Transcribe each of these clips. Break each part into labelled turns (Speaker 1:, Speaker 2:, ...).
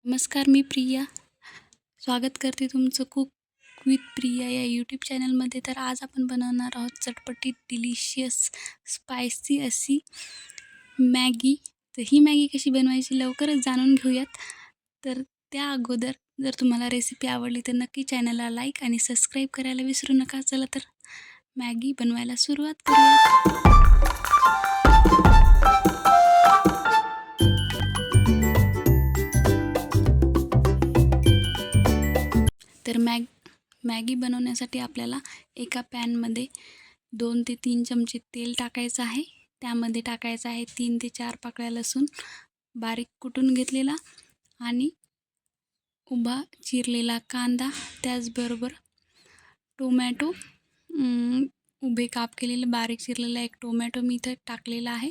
Speaker 1: नमस्कार, मी प्रिया. स्वागत करते तुमचं कुक विथ प्रिया या यूट्यूब चॅनलमध्ये. तर आज आपण बनवणार आहोत चटपटीत, डिलिशियस, स्पायसी अशी मॅगी. तर ही मॅगी कशी बनवायची लवकरच जाणून घेऊयात. तर त्या अगोदर जर तुम्हाला रेसिपी आवडली तर नक्की चॅनलला लाईक आणि सबस्क्राईब करायला विसरू नका. चला तर मॅगी बनवायला सुरुवात करूयात. तर मॅगी बनवण्यासाठी आपल्याला एका पॅनमध्ये 2 ते 3 चमचे तेल टाकायचं आहे. त्यामध्ये टाकायचं आहे 3 ते 4 पाकळ्या लसूण बारीक कुटून घेतलेला आणि उभा चिरलेला कांदा, त्याचबरोबर टोमॅटो, उभे काप केलेले बारीक चिरलेला एक टोमॅटो मी इथं टाकलेला आहे.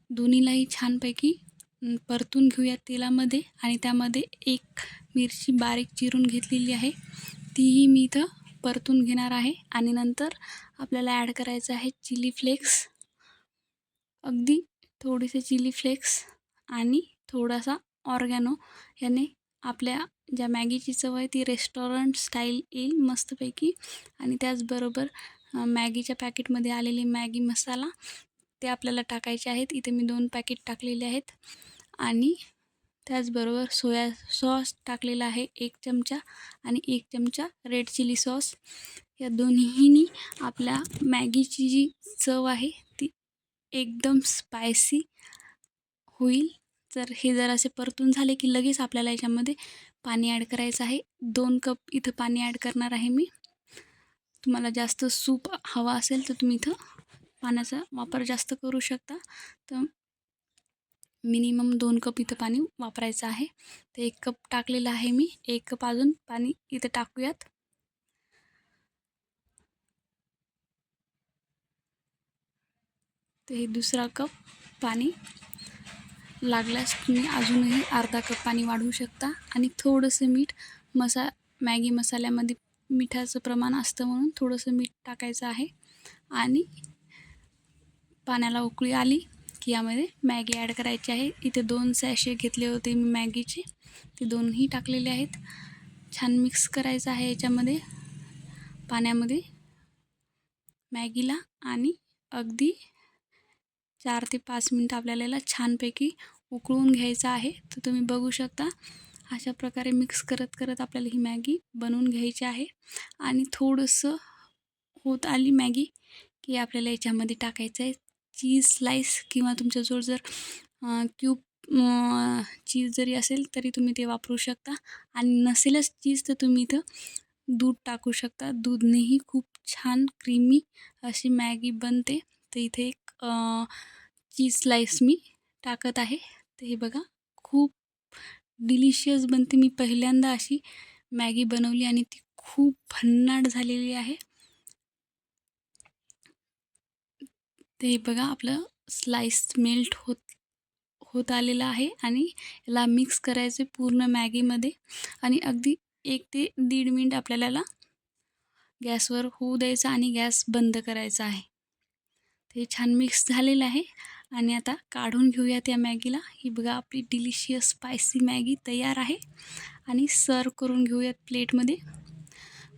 Speaker 1: दोन्हीलाही छानपैकी परतून घेऊया तेलामध्ये आणि त्यामध्ये एक मिरची बारीक चिरून घेतलेली आहे, तीही मी इथं परतून घेणार आहे. आणि नंतर आपल्याला ॲड करायचं आहे चिली फ्लेक्स, अगदी थोडेसे चिली फ्लेक्स आणि थोडासा ऑर्गॅनो. याने आपल्या ज्या मॅगीची चव आहे ती रेस्टॉरंट स्टाईल येईल मस्तपैकी. आणि त्याचबरोबर मॅगीच्या पॅकेटमध्ये आलेली मॅगी मसाला ते आपल्याला टाकायचे आहेत. इथे मी 2 पॅकेट टाकलेले आहेत. आणि त्याचबरोबर सोया सॉस टाकलेला आहे 1 चमचा आणि 1 चमचा रेड चिली सॉस. या दोन्हीनी आपल्या मॅगीची जी चव आहे ती एकदम स्पायसी होईल. तर हे जरासे परतून झाले की लगेच आपल्याला याच्यामध्ये पाणी ॲड करायचं आहे. 2 कप इथं पाणी ॲड करणार आहे मी. तुम्हाला जास्त सूप हवा असेल तर तुम्ही इथं पाण्याचा वापर जास्त करू शकता. तर मिनिमम 2 कप इथं पाणी वापरायचं आहे. तर 1 कप टाकलेलं आहे मी. 1 कप अजून पाणी इथं टाकूयात. तर हे दुसरा कप पाणी. लागल्यास तुम्ही अजूनही अर्धा कप पाणी वाढवू शकता. आणि थोडंसं मीठ, मॅगी मसाल्यामध्ये मिठाचं प्रमाण असतं म्हणून थोडंसं मीठ टाकायचं आहे. आणि पाण्याला उकळी आली की यामध्ये मॅगी ॲड करायची आहे. इथे 2 सॅशे घेतले होते मी मॅगीचे, ते 2ही टाकलेले आहेत. छान मिक्स करायचं आहे याच्यामध्ये पाण्यामध्ये मॅगीला. आणि अगदी 4 ते 5 मिनटं आपल्याला याला छानपैकी उकळून घ्यायचं आहे. तर तुम्ही बघू शकता अशा प्रकारे मिक्स करत करत आपल्याला ही मॅगी बनवून घ्यायची आहे. आणि थोडंसं होत आली मॅगी की आपल्याला याच्यामध्ये टाकायचं आहे चीज स्लाईस, किंवा तुमच्याजवळ जर क्यूब चीज जरी असेल तरी तुम्ही ते वापरू शकता. आणि नसेलच चीज तर तुम्ही इथं दूध टाकू शकता. दूधनेही खूप छान क्रीमी अशी मॅगी बनते. तर इथे एक चीज स्लाईस मी टाकत आहे. तर हे बघा खूप डिलिशियस बनते. मी पहिल्यांदा अशी मॅगी बनवली आणि ती खूप भन्नाट झालेली आहे. ते बघा आपलं स्लाईस मेल्ट होत आलेलं आहे. आणि याला मिक्स करायचे पूर्ण मॅगीमध्ये. आणि अगदी 1 ते 1.5 मिनिट आपल्याला याला गॅसवर होऊ द्यायचं आणि गॅस बंद करायचा आहे. ते छान मिक्स झालेलं आहे. आणि आता काढून घेऊयात या मॅगीला. ही बघा आपली डिलिशियस स्पायसी मॅगी तयार आहे. आणि सर्व करून घेऊयात प्लेटमध्ये.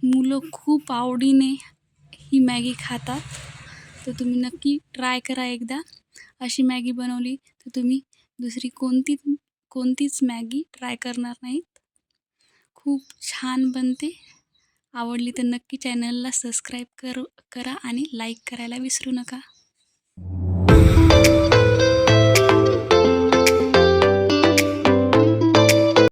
Speaker 1: मुलं खूप आवडीने ही मॅगी खातात. तर तुम्ही नक्की ट्राय करा एकदा. अशी मॅगी बनवली तर तुम्ही दुसरी कोणतीच मॅगी ट्राय करणार नाहीत. खूप छान बनते. आवडली तर नक्की चॅनलला सबस्क्राईब करा आणि लाईक करायला विसरू नका.